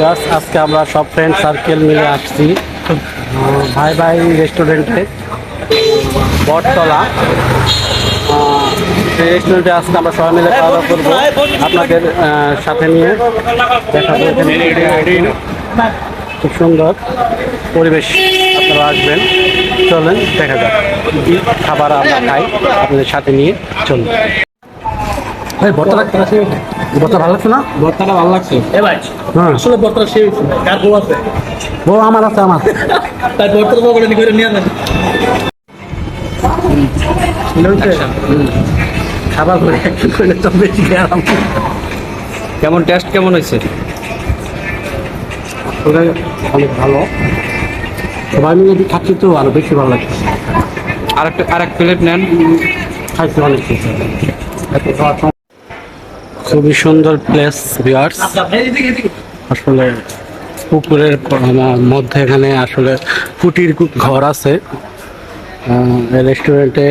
Viewers, আজকে আমরা সব ফ্রেন্ড সার্কেল মিলে আসছি ভাই ভাই রেস্টুরেন্টে বটতলা। এই রেস্টুরেন্টে আজকে আমরা সবাই মিলে খাওয়া দাওয়া করবো আপনাদের সাথে নিয়ে দেখা খুব সুন্দর পরিবেশ। আপনারা আসবেন, চলেন দেখা যাক কি খাবার আমরা খাই আপনাদের সাথে নিয়ে চলুন। বর্তা ভালো লাগছে না? ভর্তাটা ভালো লাগছে। হ্যাঁ, আসলে ভর্তাটা সেই কার বউ আছে? বউ আমার আছে, আমার তাই ভর্তাটা বউ করে নিয়ে নেন। খাবার করে একটু করে তো বেশি গেলাম। কেমন টেস্ট কেমন হয়েছে? অনেক ভালো, সবাই মিলে যদি খাচ্ছি তো আরো বেশি ভালো লাগছে। আরেক প্লেট নেন। খাইছি অনেক কিছু। খুবই সুন্দর প্লেস ভিউয়ার্স। আসলে পুকুরের মধ্যে এখানে আসলে কুটির ঘর আছে। এই রেস্টুরেন্টে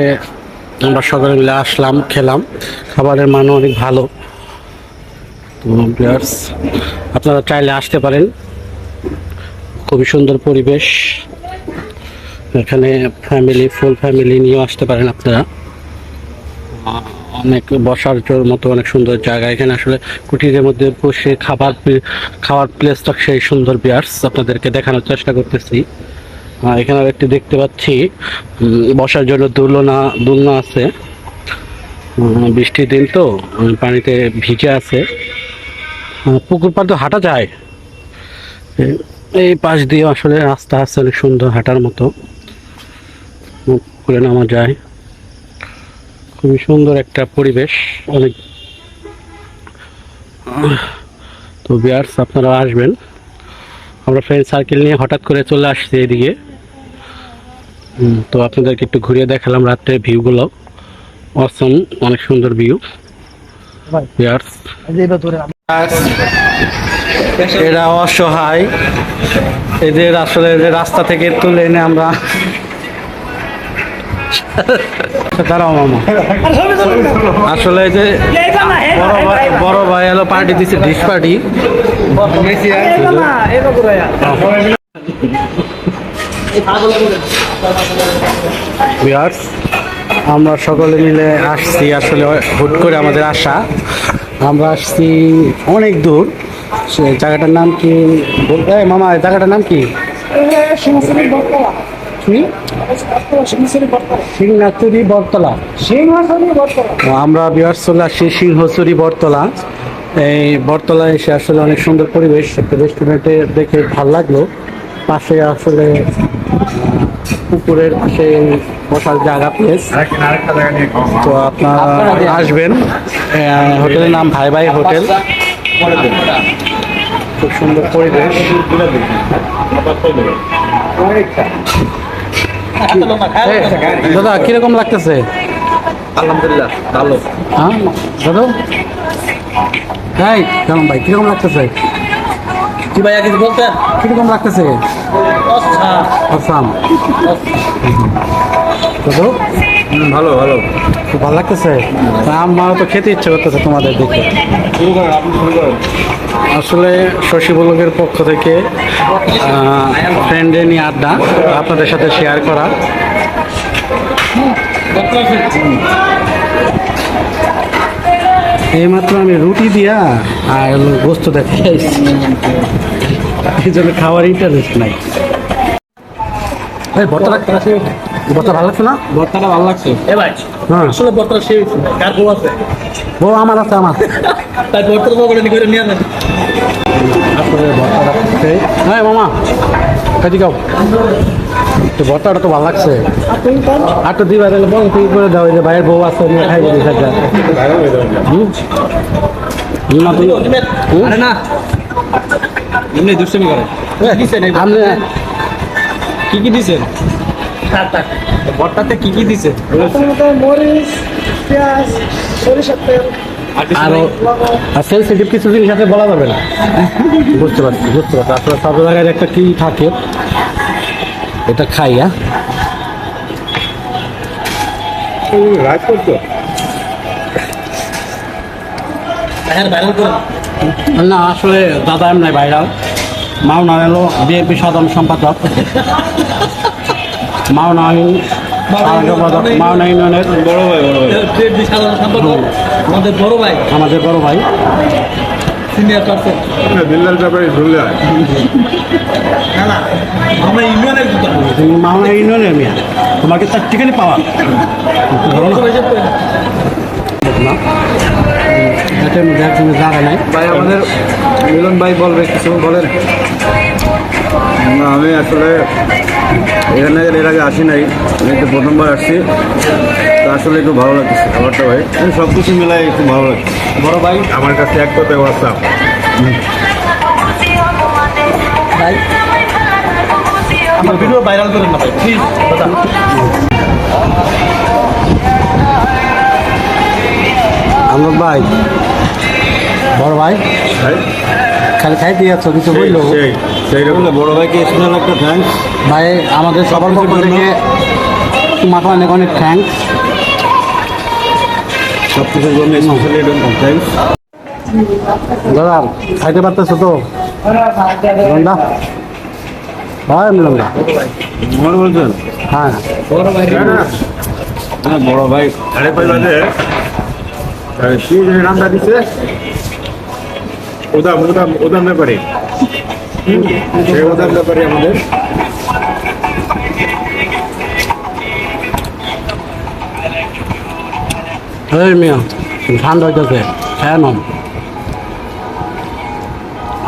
আমরা সকলে মিলে আসলাম, খেলাম, খাবারের মানও অনেক ভালো। তো ভিউয়ার্স, আপনারা চাইলে আসতে পারেন, খুবই সুন্দর পরিবেশ। এখানে ফুল ফ্যামিলি নিয়েও আসতে পারেন আপনারা। অনেক বসার মতো অনেক সুন্দর জায়গা এখানে। আসলে কুটিরের মধ্যে বসে খাওয়ার প্লেসটা সেই সুন্দর ভিউয়ার্স, আপনাদেরকে দেখানোর চেষ্টা করতেছি। এখানে একটি দেখতে পাচ্ছি বসার জন্য দোলনা আছে। বৃষ্টির দিন তো পানিতে ভিজে আছে। পুকুর পাড় তো হাঁটা যায়, এই পাশ দিয়ে আসলে রাস্তা আছে অনেক সুন্দর হাঁটার মতো, পুকুরে নামা যায়। খুবই সুন্দর একটা পরিবেশ অনেক। তো ভিউয়ার্স, আপনারা আসবেন। আমরা ফ্রেন্ড সার্কেল নিয়ে হঠাৎ করে চলে আসছি এদিকে। তো আপনাদেরকে একটু ঘুরিয়ে দেখালাম রাত্রে ভিউগুলো। অসম, অনেক সুন্দর ভিউ ভিউয়ার্স। এরা অসহায়, এদের আসলে রাস্তা থেকে তুলে এনে আমরা দাঁড়াও মামা, আসলে যে বড় ভাই এলো পার্টি দিচ্ছে, ডিশ পার্টি। ভিউয়ার্স, আমরা সকলে মিলে আসছি, আসলে হুট করে আমাদের আসা। আমরা আসছি অনেক দূর। সে জায়গাটার নাম কি বলতে মামা? জায়গাটার নাম কি? সিংহাচুরি বটতলা। আমরা ভিউয়ার্স চলে আসছি সিংহচুরি বটতলা। এই বটতলায় এসে আসলে অনেক সুন্দর পরিবেশ, একটা রেস্টুরেন্টে দেখে ভালো লাগলো। পাশে আসলে পুকুরের পাশে বসার জায়গা প্লেস। তো আপনারা আসবেন, হোটেলের নাম ভাই ভাই হোটেল। খুব সুন্দর পরিবেশ। দাদা কিরকম লাগতেছে? আলহামদুলিল্লাহ ভালো। হ্যাঁ দাদা, হ্যাঁ কেমন ভাই, কিরকম লাগতেছে? কি ভাইয়া কিছু বলতেন? কিরকম লাগতেছে? আসাম দাদু ভালো ভালো, খুব ভালো লাগতেছে। আমারও তো খেতে ইচ্ছে করতেছে তোমাদের দেখে। শুরু করেন, আপনি শুরু করেন। আসলে শশী ব্লগের পক্ষ থেকে ফ্রেন্ডে নিয়ে আড্ডা আপনাদের সাথে শেয়ার করা। এইমাত্র আমি রুটি দিয়া আর গোস্ত দেখে এই জন্য খাওয়ার ইন্টারেস্ট নাই। ভর্তা ভালো লাগছে না? ভর্তাটা ভালো লাগছে। হ্যাঁ, আসলে ভর্তাটা সেই কার বউ আছে? বউ আমার আছে, আমার। তাই ভর্তাটা বউ করে নিয়ে নেন। হ্যাঁ মামা, কাজে গাও তো ভর্তাটা তো ভালো লাগছে। আর তো দিবা তাহলে বল তুই করে দাও, যে ভাইয়ের বউ আছে নিয়ে খাই দিবি খাজা। আরে না, এমনি দুষ্টামি করে। আপনি কি দিছেন ভর্তাতে? কি দিছেন? মরিচ, পেঁয়াজ, সরিষার তেল, আরো সেন্সিটিভ কিছু জিনিস আছে, বলা যাবে না। বুঝতে পারছি। আসলে সব জায়গায় একটা কি থাকে, এটা খাই। রাইট করছো না আসলে দাদা এমনি ভাইরাল। মাওনা হলো বিএনপি সাধারণ সম্পাদক, মাওনা সাধারণ সম্পাদক, মাওনা ইউনিয়নের বড় ভাই সাধারণ সম্পাদক আমাদের বড় ভাই, আমাদের বড় ভাই। Senior person. দিল্লার ব্যাপারে ঢুকলে না না, আমরা ইউনিয়নের দোকান। তুমি মাওনা ইউনিয়নের মেয়ে, তোমাকে তার টিকানি পাওয়া না, এটার মধ্যে একজনের জায়গা নাই। ভাই আমাদের মিলন ভাই বলবে কিছু বলেন। না, আমি আসলে এখানে এর আগে আসি নাই, আমি একটু প্রথমবার আসছি, তো আসলে একটু ভালো লাগছে খাবারটা ভাই, সব কিছু মিলাই একটু ভালো লাগছে। বড় ভাই আমার কাছে এক কথায় হোয়াটসঅ্যাপ। ভাই আমার ভিডিও ভাইরাল করেন না ভাই প্লিজ। আমার ভাই, বড় ভাই খালি খাইতে যাচ্ছ, কিছু বললো সেই রকম বড় ভাইকে স্পেশাল একটা থ্যাঙ্কস। ভাই, আমাদের সবার পক্ষ থেকে তোমাকে অনেক অনেক থ্যাঙ্কস। সব কিছুর জন্য স্পেশালি থ্যাঙ্কস। দাদা খাইতে পারতেছো তো? মিলনদা, হয় মিলনদা, মনে বলছেন? হ্যাঁ বড় ভাই হ্যাঁ, বড় ভাই 5:30 বাজে কি যে নামটা দিচ্ছে, উদাম ব্যাপারে, সেই উদাম ব্যাপারে আমাদের এই মিয়া ঠান্ডা হইতেছে, হ্যাঁ নম।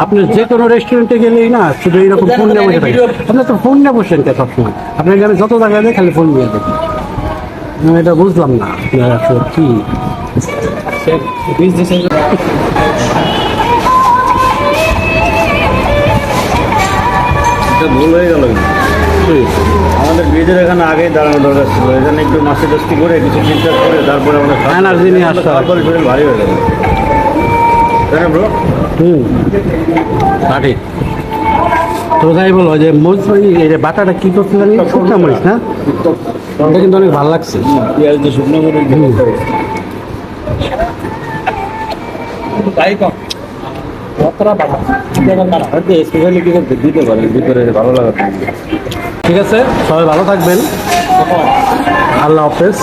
আপনি যে কোনো রেস্টুরেন্টে গেলেই না শুধু এইরকম ফোন নিয়ে বসে থাকেন। আপনি তো ফোন নিয়ে বসেন কে সবসময়? আপনাকে আমি যত জায়গায় যাই খালি ফোন নিয়ে দেখি, আমি এটা বুঝলাম না আপনার আসলে কি। এটা ভুল হয়ে গেল কিন্তু। আমাদের ব্রিজের এখানে আগেই দাঁড়ানো দরকার ছিল, এখানে একটু নাস্তি টাস্তি করে কিছু ঠিকঠাক করে তারপরে আমরা Energy নিয়ে আসতে হবে। তারপরে শরীর ভারী হয়ে গেল, তাই না ব্রো? সঠিক। তো তাই বলো যে মরিচ, এই যে বাটাটা কি করতে জানি, শুকনা মরিচ না, এটা কিন্তু অনেক ভালো লাগছে। পেঁয়াজ দিয়ে শুকনো করে ভাই কম কতটা বাবা স্পেশালি কিছু দিতে পারেন ভিতরে ভালো লাগার জন্য। ঠিক আছে, সবাই ভালো থাকবেন, আল্লাহ হাফেজ।